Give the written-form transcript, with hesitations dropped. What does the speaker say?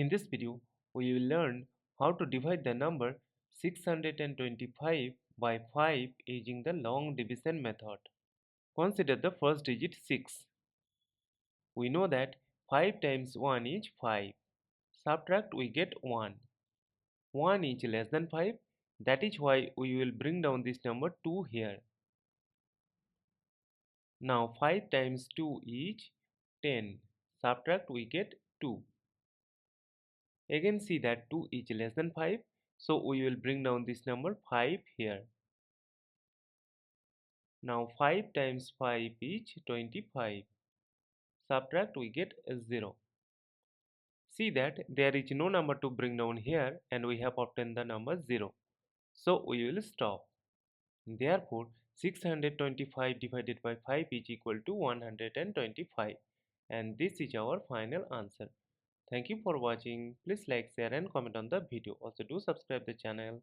In this video, we will learn how to divide the number 625 by 5 using the long division method. Consider the first digit 6. We know that 5 times 1 is 5. Subtract, we get 1. 1 is less than 5. That is why we will bring down this number 2 here. Now 5 times 2 is 10. Subtract, we get 2. Again see that 2 is less than 5. So we will bring down this number 5 here. Now 5 times 5 is 25. Subtract, we get 0. See that there is no number to bring down here and we have obtained the number 0. So we will stop. Therefore 625 divided by 5 is equal to 125, and this is our final answer. Thank you for watching. Please like, share and comment on the video. Also do subscribe the channel.